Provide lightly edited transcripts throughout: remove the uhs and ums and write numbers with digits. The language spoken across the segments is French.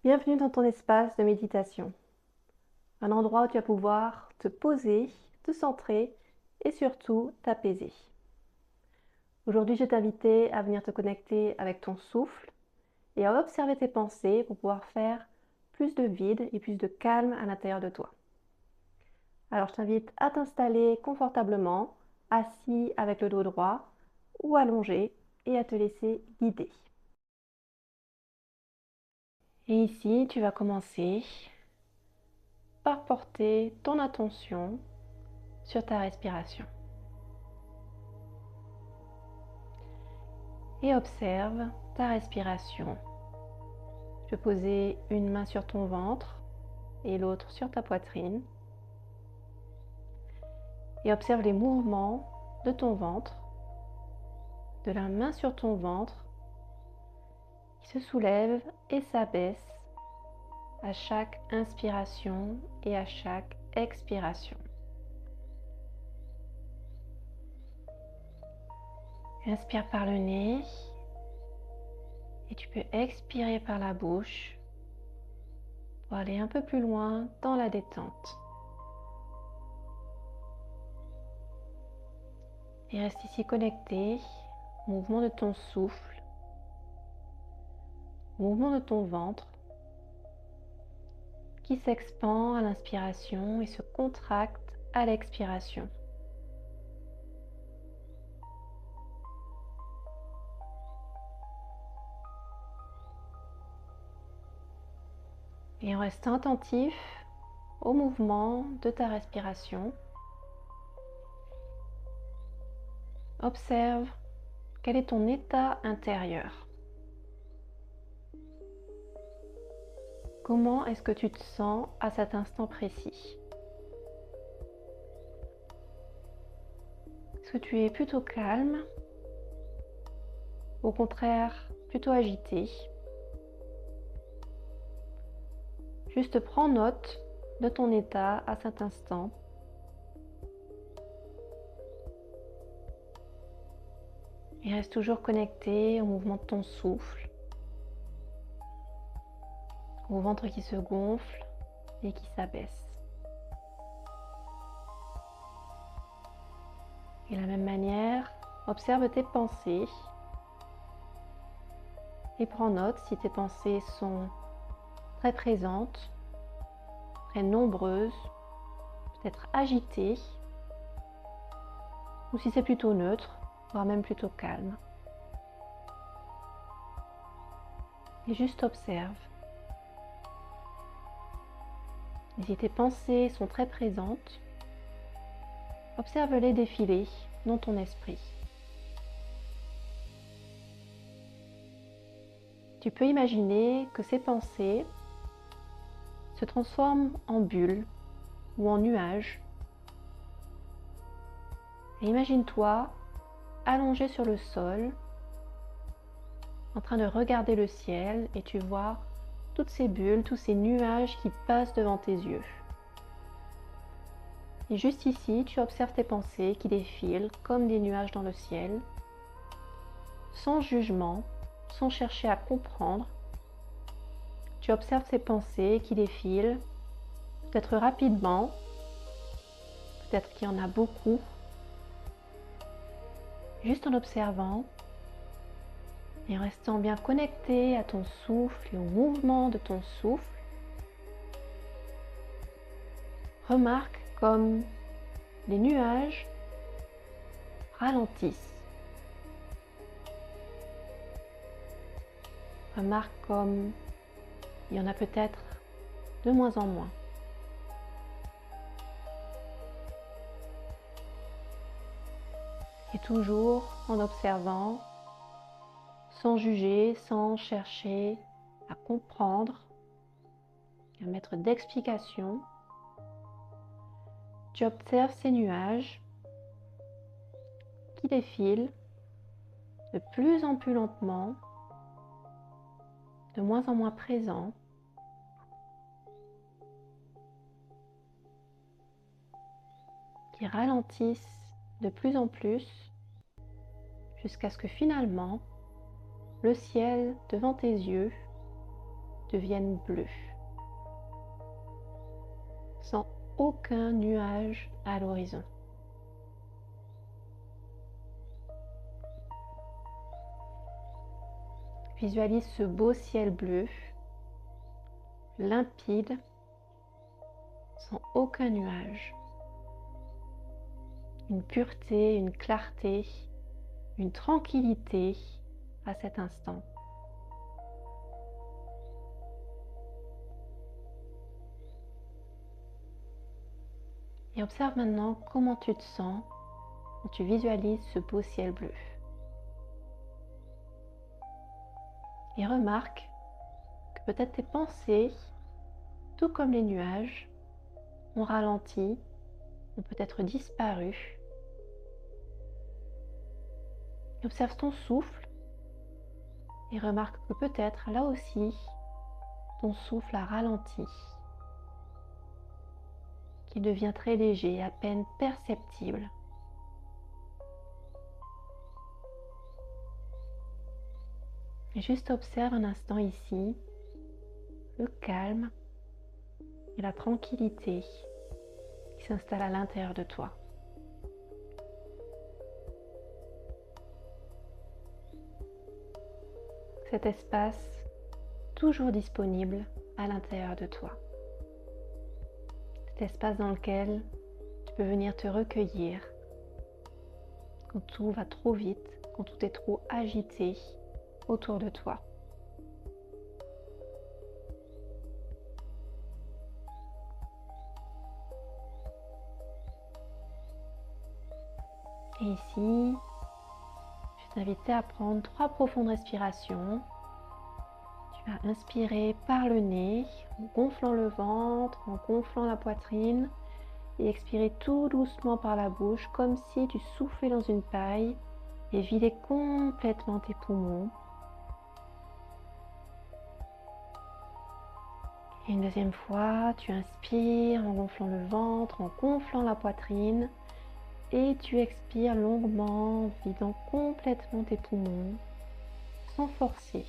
Bienvenue dans ton espace de méditation, un endroit où tu vas pouvoir te poser, te centrer et surtout t'apaiser. Aujourd'hui, je vais t'inviter à venir te connecter avec ton souffle et à observer tes pensées pour pouvoir faire plus de vide et plus de calme à l'intérieur de toi. Alors, je t'invite à t'installer confortablement, assis avec le dos droit ou allongé et à te laisser guider. Et ici, tu vas commencer par porter ton attention sur ta respiration. Et observe ta respiration. Tu peux poser une main sur ton ventre et l'autre sur ta poitrine. Et observe les mouvements de ton ventre, de la main sur ton ventre qui se soulève et s'abaisse à chaque inspiration et à chaque expiration. Inspire par le nez et tu peux expirer par la bouche pour aller un peu plus loin dans la détente. Et reste ici connecté au mouvement de ton souffle, au mouvement de ton ventre qui s'expand à l'inspiration et se contracte à l'expiration. Et en restant attentif au mouvement de ta respiration, observe quel est ton état intérieur. Comment est-ce que tu te sens à cet instant précis? Est-ce que tu es plutôt calme? Au contraire, plutôt agité? Juste prends note de ton état à cet instant. Et reste toujours connecté au mouvement de ton souffle, au ventre qui se gonfle et qui s'abaisse. Et de la même manière, observe tes pensées et prends note si tes pensées sont très présentes, très nombreuses, peut-être agitées, ou si c'est plutôt neutre, voire même plutôt calme. Et juste observe. Et si tes pensées sont très présentes, observe-les défiler dans ton esprit. Tu peux imaginer que ces pensées se transforment en bulles ou en nuages. Et imagine-toi allongé sur le sol, en train de regarder le ciel, et tu vois toutes ces bulles, tous ces nuages qui passent devant tes yeux. Et juste ici, tu observes tes pensées qui défilent comme des nuages dans le ciel, sans jugement, sans chercher à comprendre. Tu observes ces pensées qui défilent, peut-être rapidement, peut-être qu'il y en a beaucoup. Juste en observant et en restant bien connecté à ton souffle et au mouvement de ton souffle, remarque comme les nuages ralentissent. Remarque comme il y en a peut-être de moins en moins. Et toujours en observant, sans juger, sans chercher à comprendre, à mettre d'explication, tu observes ces nuages qui défilent de plus en plus lentement, de moins en moins présents, qui ralentissent de plus en plus jusqu'à ce que finalement le ciel devant tes yeux deviennent bleus, sans aucun nuage à l'horizon. Visualise ce beau ciel bleu, limpide, sans aucun nuage. Une pureté, une clarté, une tranquillité à cet instant. Et observe maintenant comment tu te sens quand tu visualises ce beau ciel bleu. Et remarque que peut-être tes pensées, tout comme les nuages, ont ralenti, ont peut-être disparu. Et observe ton souffle et remarque que peut-être là aussi, ton souffle a ralenti, qu'il devient très léger, à peine perceptible. Et juste observe un instant ici le calme et la tranquillité qui s'installe à l'intérieur de toi. Cet espace toujours disponible à l'intérieur de toi. Cet espace dans lequel tu peux venir te recueillir quand tout va trop vite, quand tout est trop agité autour de toi. Et ici, je t'invite à prendre 3 profondes respirations. Tu vas inspirer par le nez, en gonflant le ventre, en gonflant la poitrine, et expirer tout doucement par la bouche, comme si tu soufflais dans une paille et vidais complètement tes poumons. Et une deuxième fois, tu inspires en gonflant le ventre, en gonflant la poitrine, et tu expires longuement, vidant complètement tes poumons, sans forcer.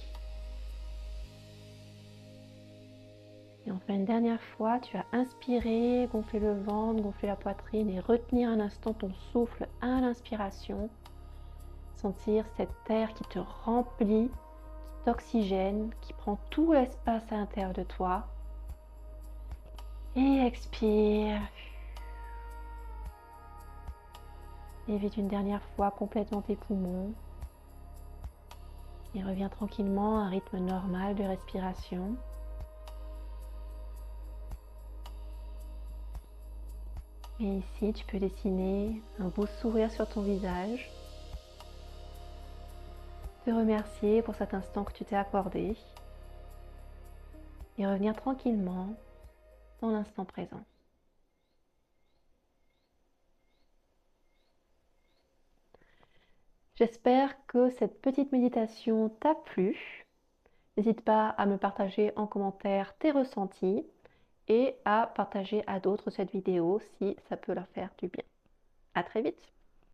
Et enfin une dernière fois, tu vas inspirer, gonfler le ventre, gonfler la poitrine et retenir un instant ton souffle à l'inspiration. Sentir cet air qui te remplit, qui t'oxygène, qui prend tout l'espace à l'intérieur de toi. Et expire. Et vide une dernière fois complètement tes poumons. Et reviens tranquillement à un rythme normal de respiration. Et ici, tu peux dessiner un beau sourire sur ton visage. Te remercier pour cet instant que tu t'es accordé. Et revenir tranquillement dans l'instant présent. J'espère que cette petite méditation t'a plu. N'hésite pas à me partager en commentaire tes ressentis et à partager à d'autres cette vidéo si ça peut leur faire du bien. À très vite!